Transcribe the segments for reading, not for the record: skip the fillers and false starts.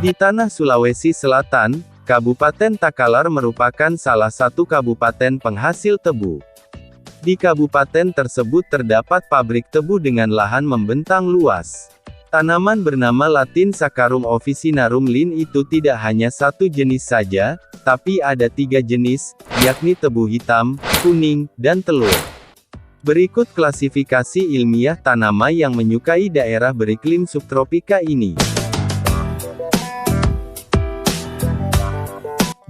Di tanah Sulawesi Selatan, Kabupaten Takalar merupakan salah satu kabupaten penghasil tebu. Di kabupaten tersebut terdapat pabrik tebu dengan lahan membentang luas. Tanaman bernama Latin Saccharum officinarum Linn itu tidak hanya satu jenis saja, tapi ada 3 jenis, yakni tebu hitam, kuning, dan telur. Berikut klasifikasi ilmiah tanaman yang menyukai daerah beriklim subtropika ini.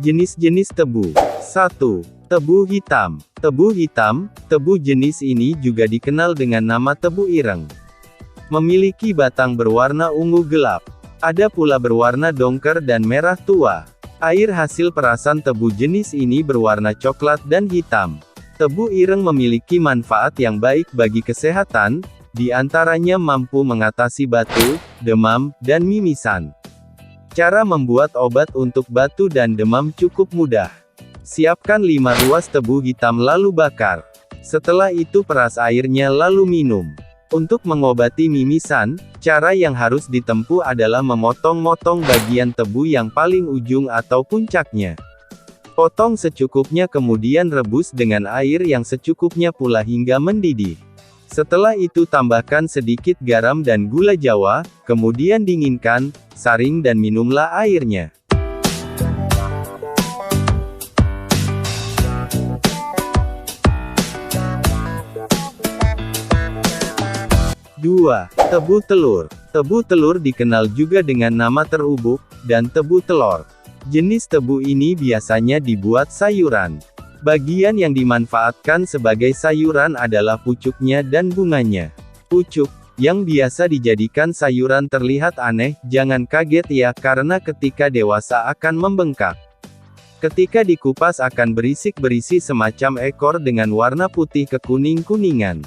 Jenis-jenis tebu. 1. Tebu hitam. Tebu hitam, tebu jenis ini juga dikenal dengan nama tebu ireng. Memiliki batang berwarna ungu gelap. Ada pula berwarna dongker dan merah tua. Air hasil perasan tebu jenis ini berwarna coklat dan hitam. Tebu ireng memiliki manfaat yang baik bagi kesehatan, di antaranya mampu mengatasi batu, demam, dan mimisan. Cara membuat obat untuk batu dan demam cukup mudah. Siapkan 5 ruas tebu hitam lalu bakar. Setelah itu peras airnya lalu minum. Untuk mengobati mimisan, cara yang harus ditempuh adalah memotong-motong bagian tebu yang paling ujung atau puncaknya. Potong secukupnya kemudian rebus dengan air yang secukupnya pula hingga mendidih. Setelah itu tambahkan sedikit garam dan gula jawa, kemudian dinginkan, saring dan minumlah airnya. Dua. Tebu telur. Tebu telur dikenal juga dengan nama terubuk, dan tebu telor. Jenis tebu ini biasanya dibuat sayuran. Bagian yang dimanfaatkan sebagai sayuran adalah pucuknya dan bunganya. Pucuk, yang biasa dijadikan sayuran terlihat aneh, jangan kaget ya karena ketika dewasa akan membengkak. Ketika dikupas akan berisi semacam ekor dengan warna putih kekuning-kuningan.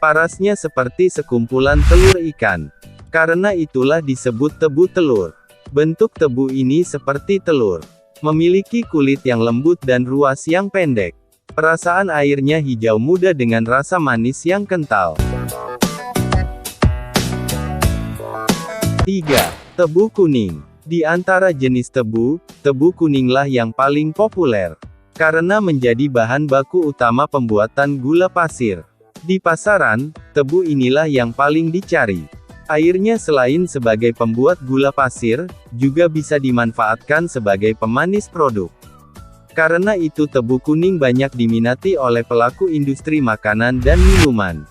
Parasnya seperti sekumpulan telur ikan. Karena itulah disebut tebu telur. Bentuk tebu ini seperti telur. Memiliki kulit yang lembut dan ruas yang pendek. Perasaan airnya hijau muda dengan rasa manis yang kental. 3. Tebu kuning. Di antara jenis tebu, tebu kuninglah yang paling populer. Karena menjadi bahan baku utama pembuatan gula pasir. Di pasaran, tebu inilah yang paling dicari. Airnya selain sebagai pembuat gula pasir, juga bisa dimanfaatkan sebagai pemanis produk. Karena itu tebu kuning banyak diminati oleh pelaku industri makanan dan minuman.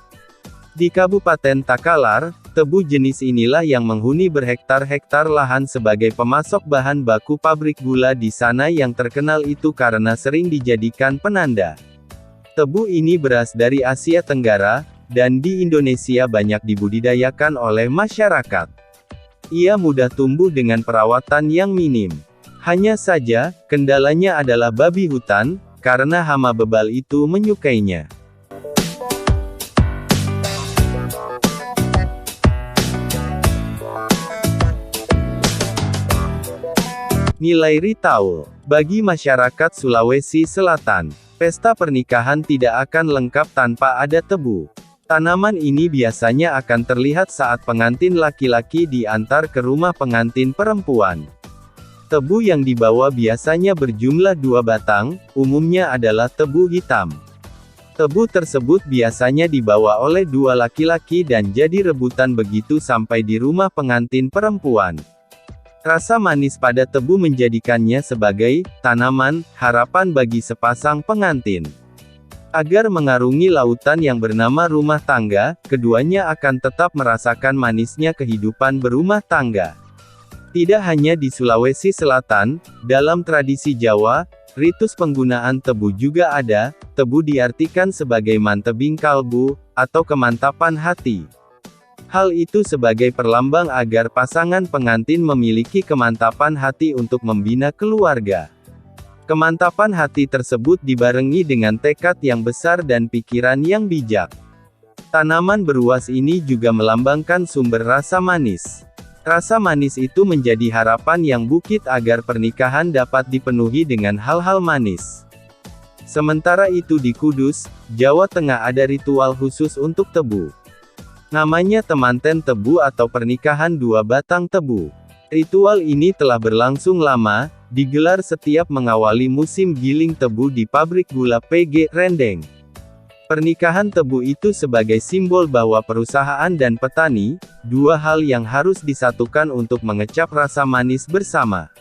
Di Kabupaten Takalar, tebu jenis inilah yang menghuni berhektar-hektar lahan sebagai pemasok bahan baku pabrik gula di sana yang terkenal itu karena sering dijadikan penanda. Tebu ini beras dari Asia Tenggara, dan di Indonesia banyak dibudidayakan oleh masyarakat. Ia mudah tumbuh dengan perawatan yang minim. Hanya saja, kendalanya adalah babi hutan, karena hama bebal itu menyukainya. Nilai retail. Bagi masyarakat Sulawesi Selatan, pesta pernikahan tidak akan lengkap tanpa ada tebu. Tanaman ini biasanya akan terlihat saat pengantin laki-laki diantar ke rumah pengantin perempuan. Tebu yang dibawa biasanya berjumlah 2 batang, umumnya adalah tebu hitam. Tebu tersebut biasanya dibawa oleh 2 laki-laki dan jadi rebutan begitu sampai di rumah pengantin perempuan. Rasa manis pada tebu menjadikannya sebagai tanaman harapan bagi sepasang pengantin. Agar mengarungi lautan yang bernama rumah tangga, keduanya akan tetap merasakan manisnya kehidupan berumah tangga. Tidak hanya di Sulawesi Selatan, dalam tradisi Jawa, ritus penggunaan tebu juga ada. Tebu diartikan sebagai mantebing kalbu, atau kemantapan hati. Hal itu sebagai perlambang agar pasangan pengantin memiliki kemantapan hati untuk membina keluarga. Kemantapan hati tersebut dibarengi dengan tekad yang besar dan pikiran yang bijak. Tanaman beruas ini juga melambangkan sumber rasa manis. Rasa manis itu menjadi harapan yang bukit agar pernikahan dapat dipenuhi dengan hal-hal manis. Sementara itu di Kudus, Jawa Tengah ada ritual khusus untuk tebu. Namanya temanten tebu atau pernikahan 2 batang tebu. Ritual ini telah berlangsung lama, digelar setiap mengawali musim giling tebu di pabrik gula PG Rendeng. Pernikahan tebu itu sebagai simbol bahwa perusahaan dan petani, dua hal yang harus disatukan untuk mengecap rasa manis bersama.